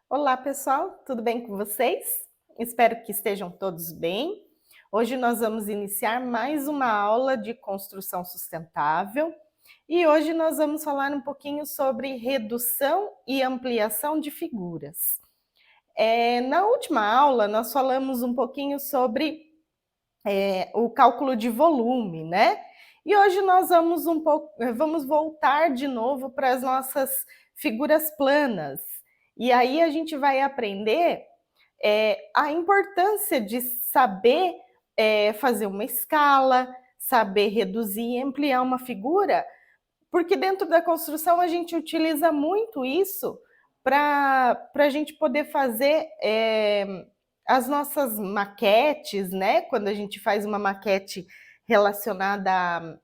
Olá, pessoal, tudo bem com vocês? Espero que estejam todos bem. Hoje nós vamos iniciar mais uma aula de construção sustentável e hoje nós vamos falar um pouquinho sobre redução e ampliação de figuras. Na última aula, nós falamos um pouquinho sobre o cálculo de volume, né? E hoje nós vamos voltar de novo para as nossas figuras planas. E aí a gente vai aprender a importância de saber fazer uma escala, saber reduzir e ampliar uma figura, porque dentro da construção a gente utiliza muito isso para a gente poder fazer as nossas maquetes, né? Quando a gente faz uma maquete relacionada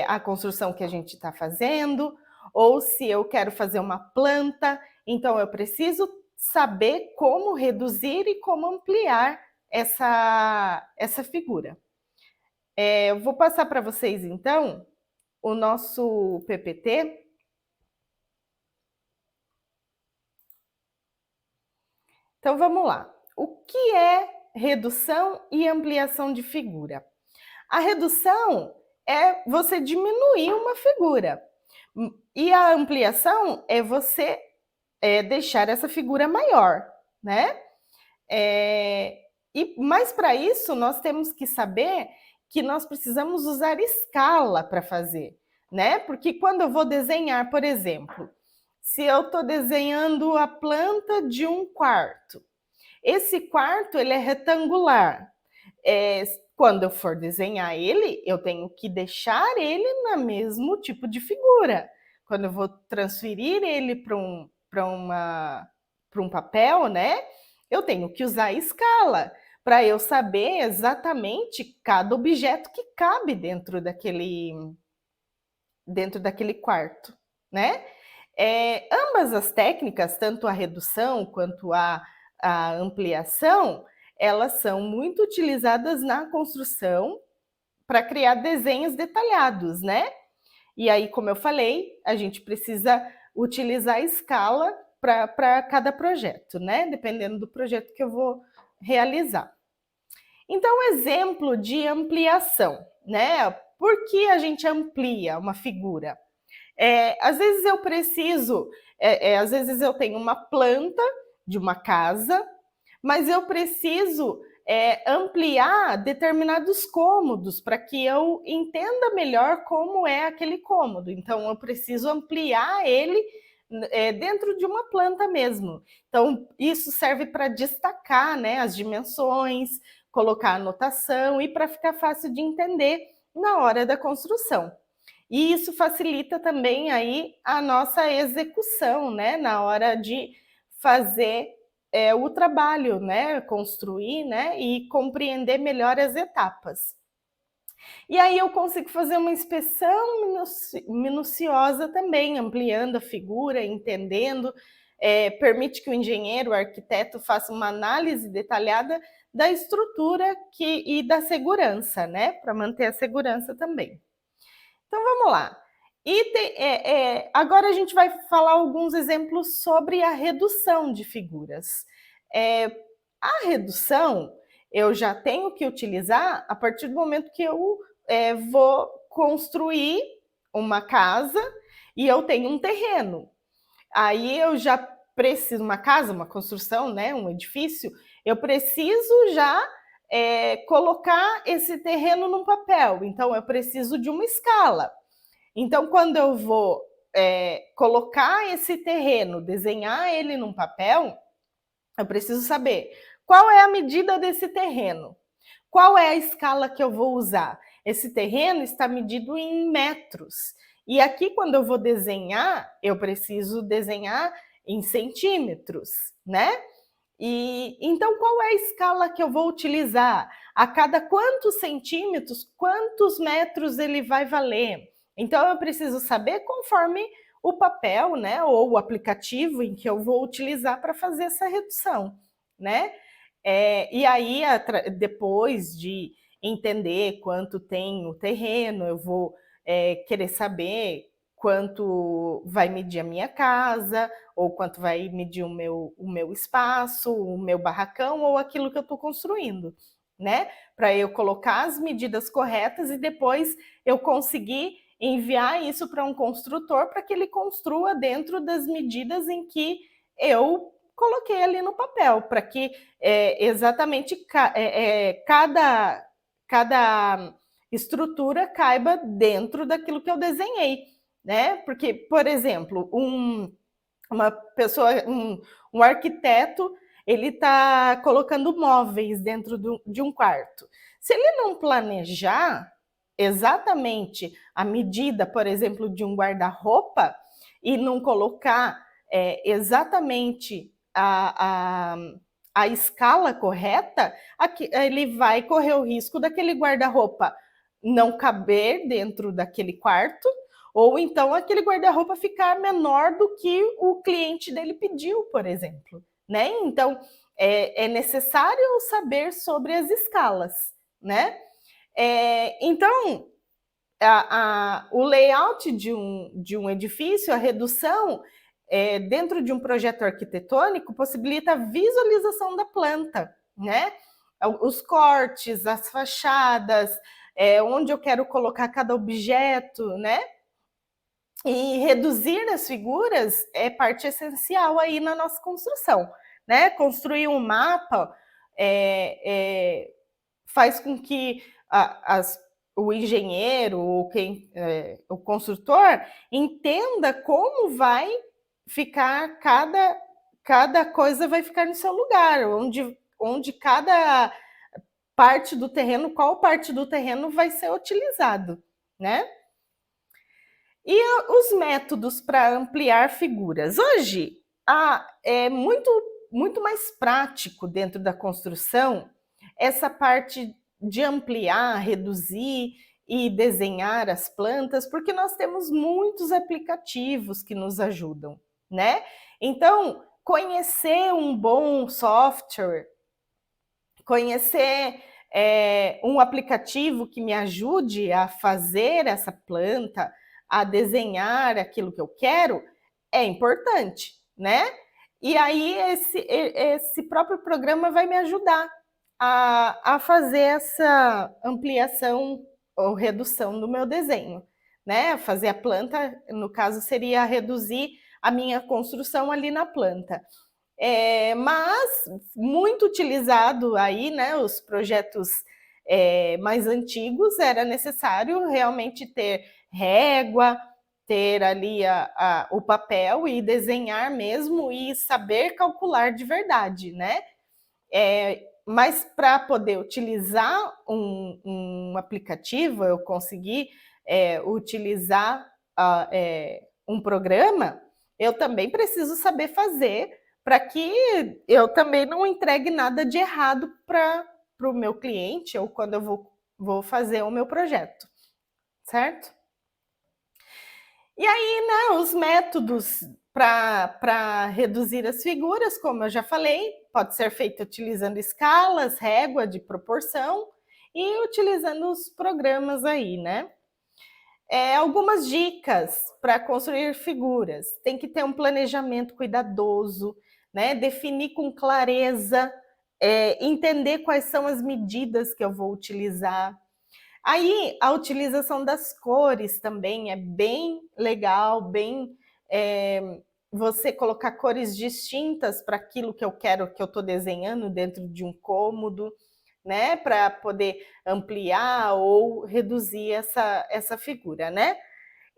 à construção que a gente está fazendo, ou se eu quero fazer uma planta, então eu preciso saber como reduzir e como ampliar essa figura. Eu vou passar para vocês, então, o nosso PPT. Então vamos lá. O que é redução e ampliação de figura? A redução é você diminuir uma figura. E a ampliação é você deixar essa figura maior, né? Mas para isso nós temos que saber que nós precisamos usar escala para fazer, né? Porque quando eu vou desenhar, por exemplo, se eu estou desenhando a planta de um quarto, esse quarto ele é retangular. É, quando eu for desenhar ele, eu tenho que deixar ele no mesmo tipo de figura. Quando eu vou transferir ele para um papel, né? Eu tenho que usar a escala para eu saber exatamente cada objeto que cabe dentro daquele quarto, né? Ambas as técnicas, tanto a redução quanto a ampliação, elas são muito utilizadas na construção para criar desenhos detalhados, né? E aí, como eu falei, a gente precisa utilizar a escala para cada projeto, né? Dependendo do projeto que eu vou realizar. Então, exemplo de ampliação, né? Por que a gente amplia uma figura? Às vezes eu preciso, às vezes eu tenho uma planta de uma casa, mas eu preciso ampliar determinados cômodos para que eu entenda melhor como é aquele cômodo. Então, eu preciso ampliar ele dentro de uma planta mesmo. Então, isso serve para destacar, né, as dimensões, colocar anotação e para ficar fácil de entender na hora da construção. E isso facilita também aí a nossa execução, né, na hora de fazer o trabalho, né, construir, né, e compreender melhor as etapas. E aí eu consigo fazer uma inspeção minuciosa também, ampliando a figura, entendendo, permite que o engenheiro, o arquiteto faça uma análise detalhada da estrutura e da segurança, né, para manter a segurança também. Então vamos lá. Agora a gente vai falar alguns exemplos sobre a redução de figuras. É, a redução eu já tenho que utilizar a partir do momento que eu vou construir uma casa e eu tenho um terreno. Aí eu já preciso, uma casa, uma construção, né, um edifício, eu preciso já colocar esse terreno num papel. Então eu preciso de uma escala. Então, quando eu vou colocar esse terreno, desenhar ele num papel, eu preciso saber qual é a medida desse terreno, qual é a escala que eu vou usar. Esse terreno está medido em metros. E aqui, quando eu vou desenhar, eu preciso desenhar em centímetros, né? E então, qual é a escala que eu vou utilizar? A cada quantos centímetros, quantos metros ele vai valer? Então, eu preciso saber conforme o papel, né, ou o aplicativo em que eu vou utilizar para fazer essa redução, né? E aí, depois de entender quanto tem o terreno, eu vou querer saber quanto vai medir a minha casa, ou quanto vai medir o meu espaço, o meu barracão, ou aquilo que eu estou construindo, né? Para eu colocar as medidas corretas e depois eu conseguir enviar isso para um construtor para que ele construa dentro das medidas em que eu coloquei ali no papel, para que exatamente cada estrutura caiba dentro daquilo que eu desenhei, né? Porque, por exemplo, uma pessoa, um arquiteto, ele está colocando móveis dentro de um quarto. Se ele não planejar exatamente a medida, por exemplo, de um guarda-roupa e não colocar exatamente a escala correta, ele vai correr o risco daquele guarda-roupa não caber dentro daquele quarto, ou então aquele guarda-roupa ficar menor do que o cliente dele pediu, por exemplo, né? Então, é necessário saber sobre as escalas, né? Então, o layout de um edifício, a redução dentro de um projeto arquitetônico possibilita a visualização da planta, né? Os cortes, as fachadas, onde eu quero colocar cada objeto, né? E reduzir as figuras é parte essencial aí na nossa construção, né? Construir um mapa faz com que o engenheiro ou o construtor entenda como vai ficar cada coisa vai ficar no seu lugar, onde cada parte do terreno, qual parte do terreno vai ser utilizado, né? E os métodos para ampliar figuras? Hoje, é muito mais prático dentro da construção essa parte de ampliar, reduzir e desenhar as plantas, porque nós temos muitos aplicativos que nos ajudam, né? Então, conhecer um bom software, conhecer um aplicativo que me ajude a fazer essa planta, a desenhar aquilo que eu quero, é importante, né? E aí esse próprio programa vai me ajudar a fazer essa ampliação ou redução do meu desenho, né? Fazer a planta, no caso, seria reduzir a minha construção ali na planta. Mas muito utilizado aí, né? Os projetos mais antigos, era necessário realmente ter régua, ter ali o papel e desenhar mesmo e saber calcular de verdade, né? Mas para poder utilizar um aplicativo, eu consegui utilizar um programa, eu também preciso saber fazer para que eu também não entregue nada de errado para o meu cliente ou quando eu vou fazer o meu projeto, certo? E aí, né, os métodos para reduzir as figuras, como eu já falei, pode ser feito utilizando escalas, régua de proporção e utilizando os programas aí, né? Algumas dicas para construir figuras. Tem que ter um planejamento cuidadoso, né? Definir com clareza, entender quais são as medidas que eu vou utilizar. Aí, a utilização das cores também é bem legal, você colocar cores distintas para aquilo que eu quero, que eu estou desenhando dentro de um cômodo, né? Para poder ampliar ou reduzir essa figura, né?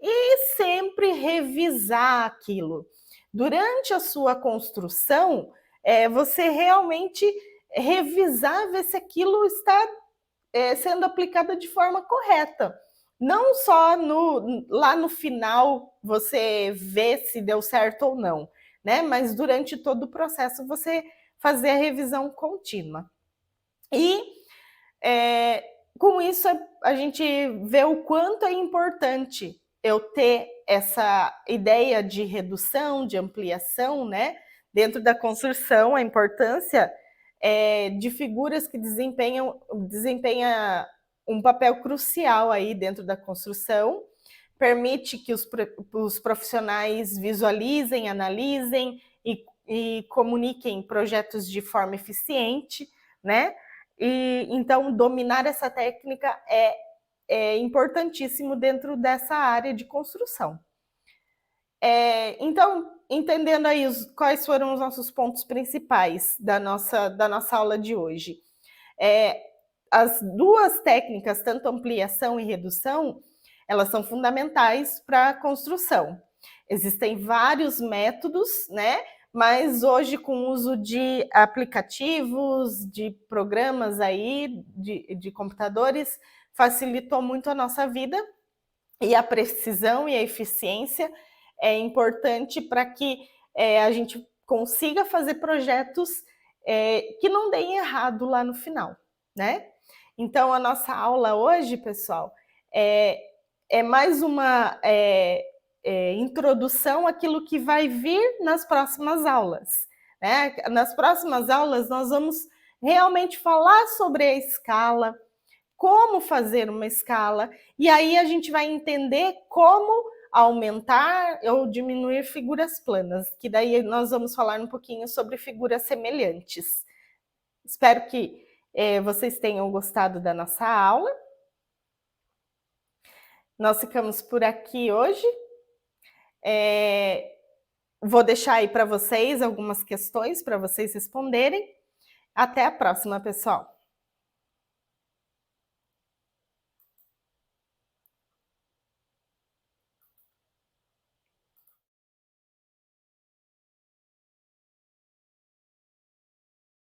E sempre revisar aquilo. Durante a sua construção, você realmente revisar, ver se aquilo está sendo aplicada de forma correta. Não só lá no final você vê se deu certo ou não, né? Mas durante todo o processo você fazer a revisão contínua. E com isso a gente vê o quanto é importante eu ter essa ideia de redução, de ampliação, né? Dentro da construção, a importância de figuras que desempenha um papel crucial aí dentro da construção, permite que os profissionais visualizem, analisem e comuniquem projetos de forma eficiente, né? E então dominar essa técnica é importantíssimo dentro dessa área de construção. Então, entendendo aí quais foram os nossos pontos principais da nossa aula de hoje. As duas técnicas, tanto ampliação e redução, elas são fundamentais para a construção. Existem vários métodos, né? Mas hoje, com o uso de aplicativos, de programas aí, de computadores, facilitou muito a nossa vida, e a precisão e a eficiência é importante para que a gente consiga fazer projetos que não deem errado lá no final, né? Então, a nossa aula hoje, pessoal, é mais uma introdução àquilo que vai vir nas próximas aulas, né? Nas próximas aulas, nós vamos realmente falar sobre a escala, como fazer uma escala, e aí a gente vai entender como aumentar ou diminuir figuras planas, que daí nós vamos falar um pouquinho sobre figuras semelhantes. Espero que vocês tenham gostado da nossa aula. Nós ficamos por aqui hoje. Vou deixar aí para vocês algumas questões para vocês responderem. Até a próxima, pessoal!